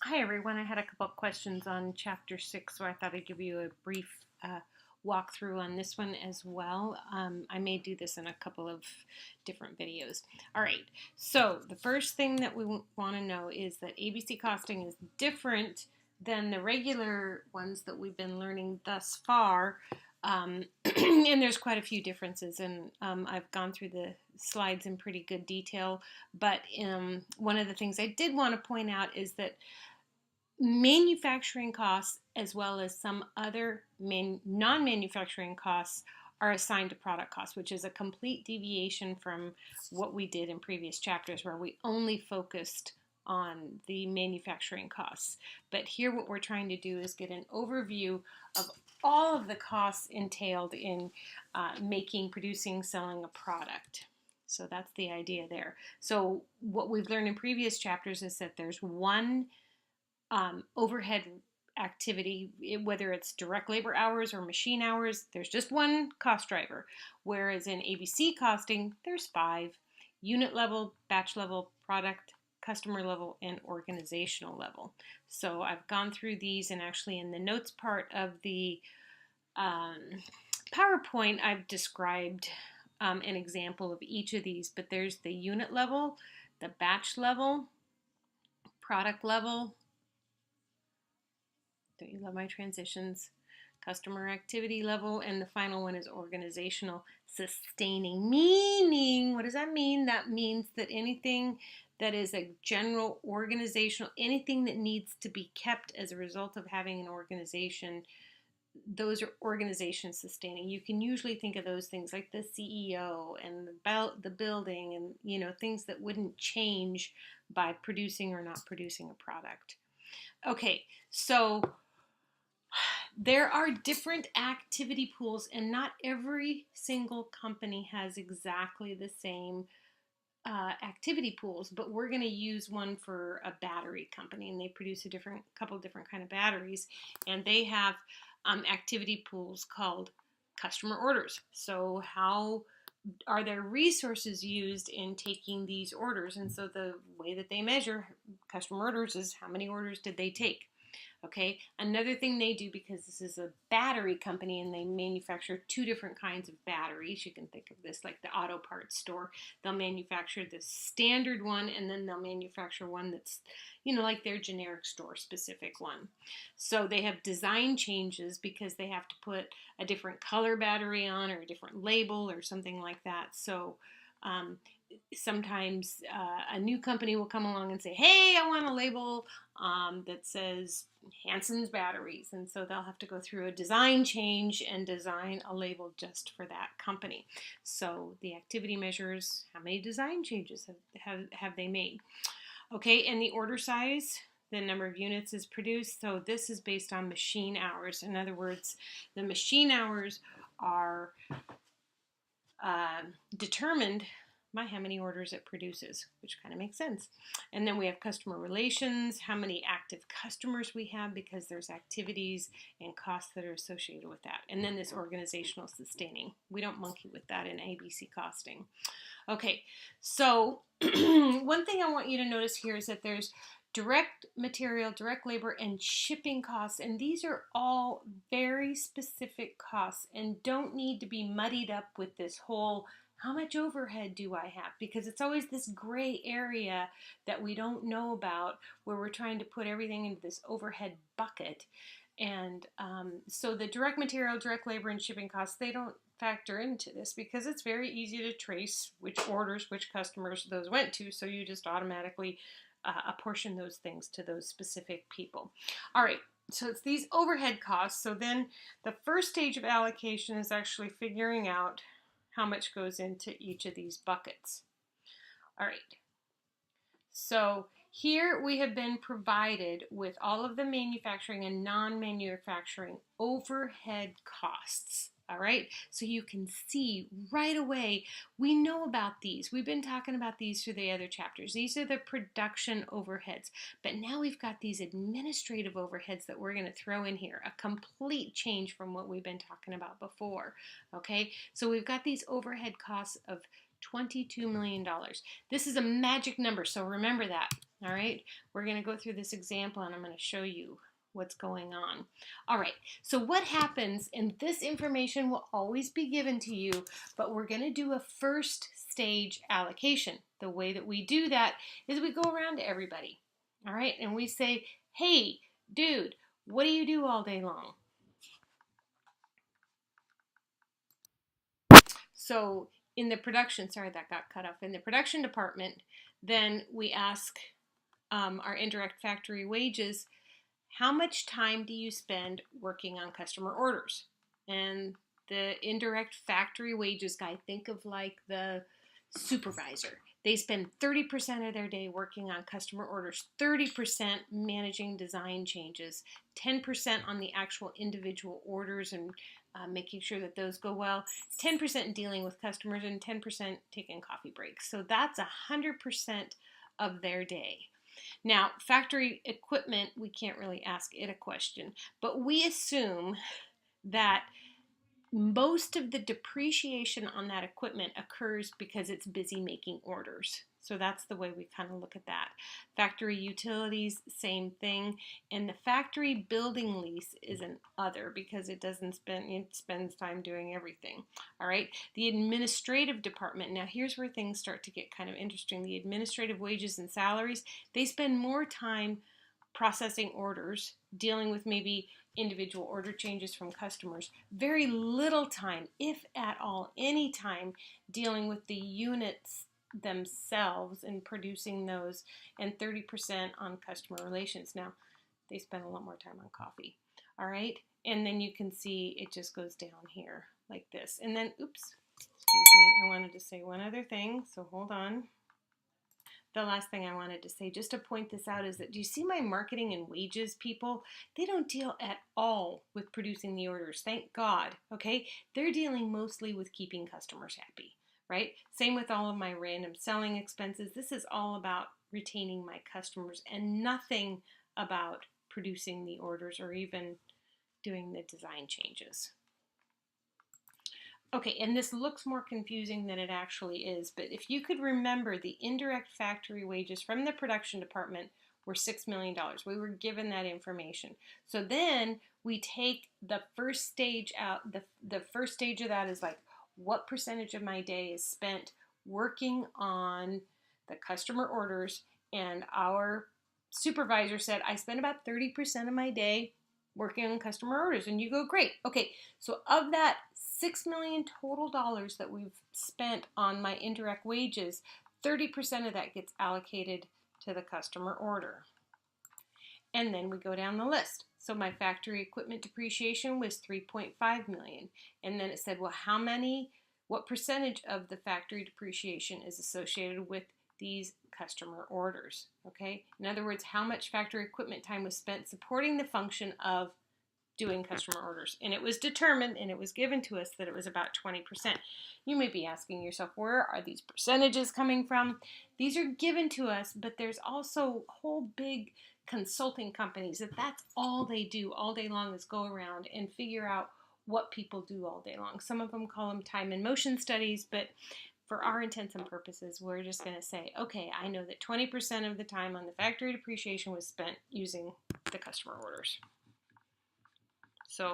Hi everyone, I had a couple of questions on Chapter 6, so I thought I'd give you a brief walkthrough on this one as well. I may do this in a couple of different videos. Alright, so the first thing that we want to know is that ABC costing is different than the regular ones that we've been learning thus far. And there's quite a few differences, and I've gone through the slides in pretty good detail, but one of the things I did want to point out is that manufacturing costs as well as some other non-manufacturing costs are assigned to product costs, which is a complete deviation from what we did in previous chapters where we only focused on the manufacturing costs. But here what we're trying to do is get an overview of all of the costs entailed in making, producing, selling a product. So that's the idea there. So what we've learned in previous chapters is that there's one overhead activity, whether it's direct labor hours or machine hours, there's just one cost driver. Whereas in ABC costing, there's 5: unit level, batch level, product, customer level, and organizational level. So I've gone through these, and actually in the notes part of the PowerPoint, I've described an example of each of these, but there's the unit level, the batch level, product level. Don't you love my transitions? Customer activity level, and the final one is organizational sustaining. Meaning, what does that mean? That means that anything that is a general organizational, anything that needs to be kept as a result of having an organization, those are organization sustaining. You can usually think of those things like the CEO and the building, and things that wouldn't change by producing or not producing a product. Okay, so there are different activity pools, and not every single company has exactly the same activity pools, but we're going to use one for a battery company, and they produce a couple different kind of batteries, and they have activity pools called customer orders. So how are their resources used in taking these orders? And so the way that they measure customer orders is how many orders did they take. Okay, another thing they do, because this is a battery company and they manufacture 2 different kinds of batteries, you can think of this like the auto parts store. They'll manufacture the standard one, and then they'll manufacture one that's, like their generic store specific one. So they have design changes because they have to put a different color battery on, or a different label or something like that. So sometimes a new company will come along and say, hey, I want a label that says Hanson's batteries, and so they'll have to go through a design change and design a label just for that company. So the activity measures how many design changes have they made. Okay, and the order size, the number of units is produced. So this is based on machine hours. In other words, the machine hours are determined by how many orders it produces, which kind of makes sense. And then we have customer relations, how many active customers we have, because there's activities and costs that are associated with that. And then this organizational sustaining. We don't monkey with that in ABC costing. Okay, so one thing I want you to notice here is that there's direct material, direct labor, and shipping costs, and these are all very specific costs and don't need to be muddied up with this whole how much overhead do I have, because it's always this gray area that we don't know about, where we're trying to put everything into this overhead bucket. And so the direct material, direct labor, and shipping costs, they don't factor into this because it's very easy to trace which orders, which customers those went to, so you just automatically apportion those things to those specific people. All right, so it's these overhead costs. So then the first stage of allocation is actually figuring out how much goes into each of these buckets. All right, so here we have been provided with all of the manufacturing and non-manufacturing overhead costs. All right, so you can see right away, we know about these. We've been talking about these through the other chapters. These are the production overheads, but now we've got these administrative overheads that we're going to throw in here, a complete change from what we've been talking about before. Okay, so we've got these overhead costs of $22 million. This is a magic number, so remember that. All right, we're going to go through this example and I'm going to show you what's going on. All right, so what happens, and this information will always be given to you, but we're going to do a first stage allocation. The way that we do that is we go around to everybody, all right, and we say, hey, dude, what do you do all day long? So in the production, sorry, that got cut off. In the production department, then we ask our indirect factory wages, how much time do you spend working on customer orders? And the indirect factory wages guy, think of like the supervisor. They spend 30% of their day working on customer orders, 30% managing design changes, 10% on the actual individual orders and making sure that those go well, 10% dealing with customers, and 10% taking coffee breaks. So that's 100% of their day. Now, factory equipment, we can't really ask it a question, but we assume that most of the depreciation on that equipment occurs because it's busy making orders. So that's the way we kind of look at that. Factory utilities, same thing. And the factory building lease is an other because it spends time doing everything. All right. The administrative department. Now here's where things start to get kind of interesting. The administrative wages and salaries, they spend more time processing orders, dealing with maybe individual order changes from customers, very little time, if at all, any time, dealing with the units themselves and producing those, and 30% on customer relations. Now, they spend a lot more time on coffee. All right, and then you can see it just goes down here like this. And then, oops, excuse me, I wanted to say one other thing, so hold on. The last thing I wanted to say, just to point this out, is that do you see my marketing and wages people? They don't deal at all with producing the orders. Thank God. Okay. They're dealing mostly with keeping customers happy, right? Same with all of my random selling expenses. This is all about retaining my customers and nothing about producing the orders or even doing the design changes. Okay, and this looks more confusing than it actually is, but if you could remember, the indirect factory wages from the production department were $6 million. We were given that information. So then we take the first stage out. The first stage of that is like, what percentage of my day is spent working on the customer orders? And our supervisor said, I spend about 30% of my day working on customer orders. And you go, great. Okay, so of that $6 million total dollars that we've spent on my indirect wages, 30% of that gets allocated to the customer order. And then we go down the list. So my factory equipment depreciation was $3.5 million. And then it said, well, what percentage of the factory depreciation is associated with these customer orders? Okay. In other words, how much factory equipment time was spent supporting the function of doing customer orders. And it was determined and it was given to us that it was about 20%. You may be asking yourself, where are these percentages coming from? These are given to us, but there's also whole big consulting companies that's all they do all day long is go around and figure out what people do all day long. Some of them call them time and motion studies, but for our intents and purposes, we're just going to say, okay, I know that 20% of the time on the factory depreciation was spent using the customer orders. So